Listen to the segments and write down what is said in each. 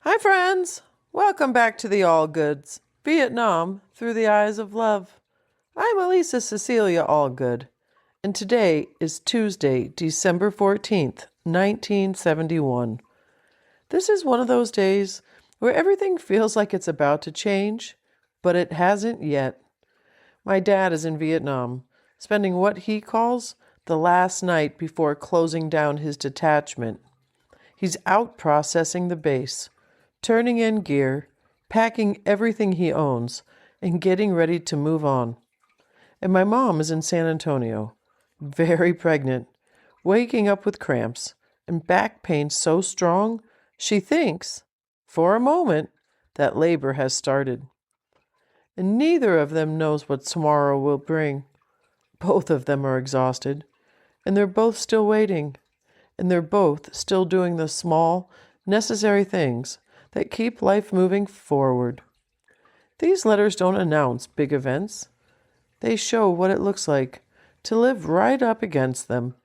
Hi, friends! Welcome back to the Allgoods, Vietnam through the eyes of love. I'm Elisa Cecilia Allgood, and today is Tuesday, December 14th, 1971. This is one of those days where everything feels like it's about to change, but it hasn't yet. My dad is in Vietnam, spending what he calls the last night before closing down his detachment. He's out processing the base, turning in gear, packing everything he owns, and getting ready to move on. And my mom is in San Antonio, very pregnant, waking up with cramps and back pain so strong she thinks, for a moment, that labor has started. And neither of them knows what tomorrow will bring. Both of them are exhausted, and they're both still waiting, and they're both still doing the small, necessary things that keep life moving forward. These letters don't announce big events. They show what it looks like to live right up against them.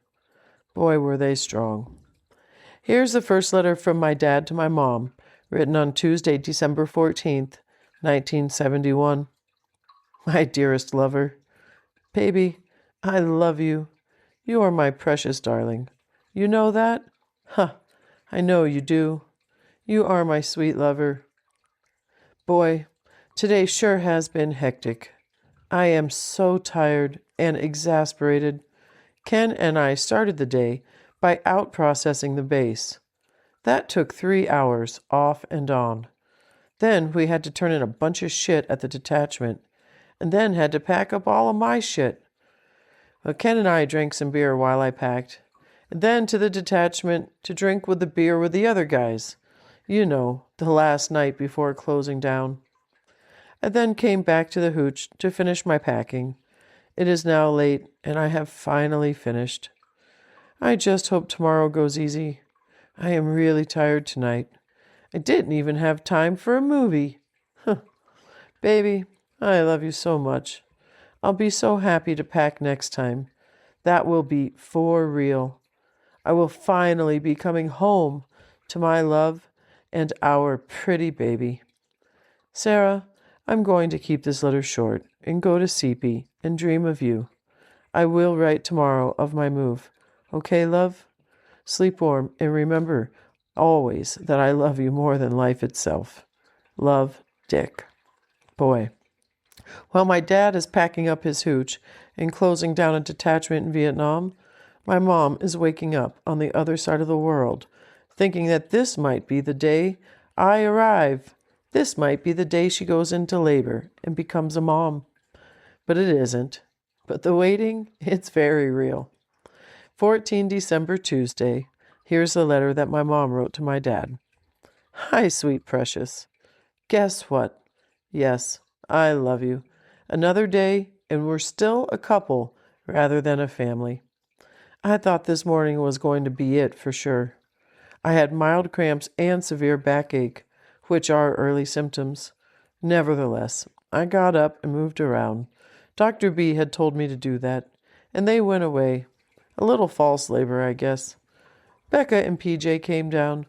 Boy, were they strong. Here's the first letter from my dad to my mom, written on Tuesday, December 14th, 1971. My dearest lover, baby, I love you. You are my precious darling. You know that? Huh, I know you do. You are my sweet lover. Boy, today sure has been hectic. I am so tired and exasperated. Ken and I started the day by out processing the base. That took 3 hours off and on. Then we had to turn in a bunch of shit at the detachment, and then had to pack up all of my shit. Well, Ken and I drank some beer while I packed, and then to the detachment to drink with the beer with the other guys. You know, the last night before closing down. I then came back to the hooch to finish my packing. It is now late, and I have finally finished. I just hope tomorrow goes easy. I am really tired tonight. I didn't even have time for a movie. Baby, I love you so much. I'll be so happy to pack next time. That will be for real. I will finally be coming home to my love and our pretty baby. Sarah, I'm going to keep this letter short and go to CP and dream of you. I will write tomorrow of my move. Okay, love? Sleep warm and remember always that I love you more than life itself. Love, Dick. Boy. While my dad is packing up his hooch and closing down a detachment in Vietnam, my mom is waking up on the other side of the world, thinking that this might be the day I arrive. This might be the day she goes into labor and becomes a mom. But it isn't. But the waiting, it's very real. 14 December, Tuesday. Here's the letter that my mom wrote to my dad. Hi, sweet precious. Guess what? Yes, I love you. Another day, and we're still a couple rather than a family. I thought this morning was going to be it for sure. I had mild cramps and severe backache, which are early symptoms. Nevertheless, I got up and moved around. Dr. B had told me to do that, and they went away. A little false labor, I guess. Becca and PJ came down.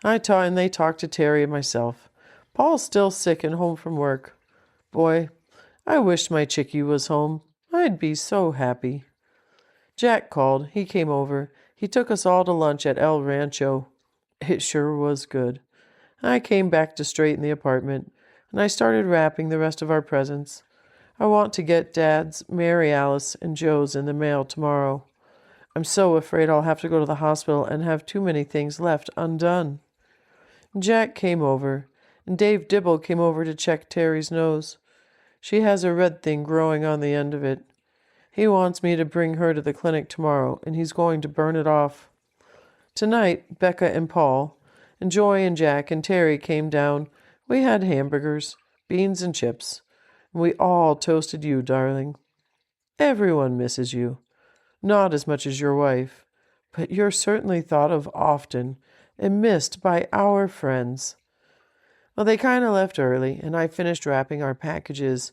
And they talked to Terry and myself. Paul's still sick and home from work. Boy, I wish my chickie was home. I'd be so happy. Jack called. He came over. He took us all to lunch at El Rancho. It sure was good. I came back to straighten the apartment, and I started wrapping the rest of our presents. I want to get Dad's, Mary Alice, and Joe's in the mail tomorrow. I'm so afraid I'll have to go to the hospital and have too many things left undone. Jack came over, and Dave Dibble came over to check Terry's nose. She has a red thing growing on the end of it. He wants me to bring her to the clinic tomorrow, and he's going to burn it off. Tonight, Becca and Paul, and Joy and Jack and Terry came down. We had hamburgers, beans and chips, and we all toasted you, darling. Everyone misses you. Not as much as your wife, but you're certainly thought of often and missed by our friends. Well, they kind of left early, and I finished wrapping our packages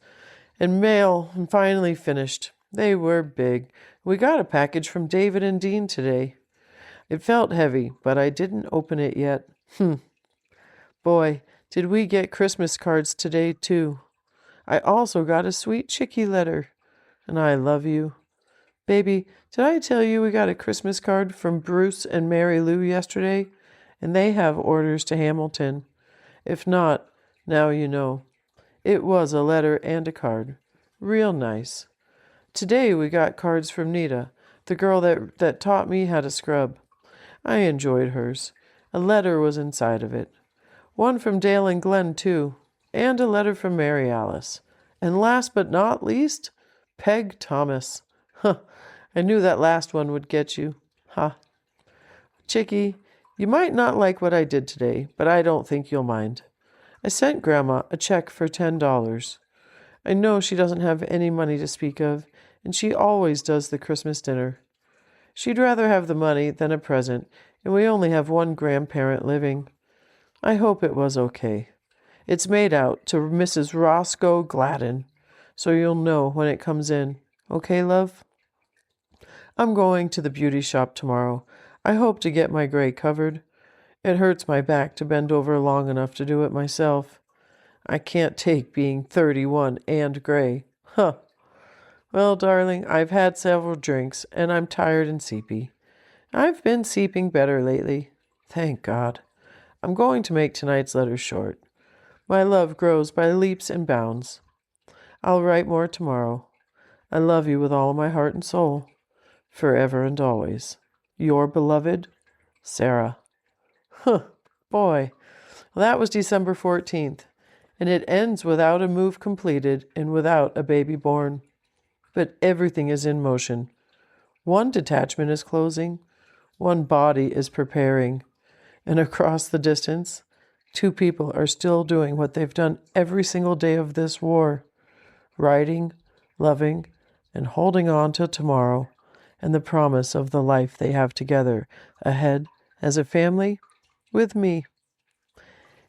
and mail and finally finished. They were big. We got a package from David and Dean today. It felt heavy, but I didn't open it yet. Boy, did we get Christmas cards today, too. I also got a sweet chickie letter. And I love you. Baby, did I tell you we got a Christmas card from Bruce and Mary Lou yesterday? And they have orders to Hamilton. If not, now you know. It was a letter and a card. Real nice. Today we got cards from Nita, the girl that taught me how to scrub. I enjoyed hers. A letter was inside of it. One from Dale and Glenn, too. And a letter from Mary Alice. And last but not least, Peg Thomas. Huh, I knew that last one would get you. Ha. Chickie, you might not like what I did today, but I don't think you'll mind. I sent Grandma a check for $10. I know she doesn't have any money to speak of, and she always does the Christmas dinner. She'd rather have the money than a present, and we only have one grandparent living. I hope it was okay. It's made out to Mrs. Roscoe Gladden, so you'll know when it comes in. Okay, love? I'm going to the beauty shop tomorrow. I hope to get my gray covered. It hurts my back to bend over long enough to do it myself. I can't take being 31 and gray. Huh. Well, darling, I've had several drinks, and I'm tired and seepy. I've been sleeping better lately. Thank God. I'm going to make tonight's letter short. My love grows by leaps and bounds. I'll write more tomorrow. I love you with all my heart and soul. Forever and always. Your beloved, Sarah. Huh, boy. Well, that was December 14th, and it ends without a move completed and without a baby born. But everything is in motion. One detachment is closing, one body is preparing, and across the distance, two people are still doing what they've done every single day of this war, writing, loving, and holding on till tomorrow and the promise of the life they have together ahead as a family with me.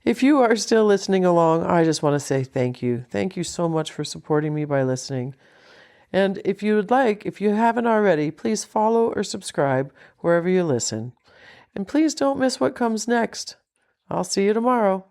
If you are still listening along, I just want to say thank you. Thank you so much for supporting me by listening. And if you would like, if you haven't already, please follow or subscribe wherever you listen. And please don't miss what comes next. I'll see you tomorrow.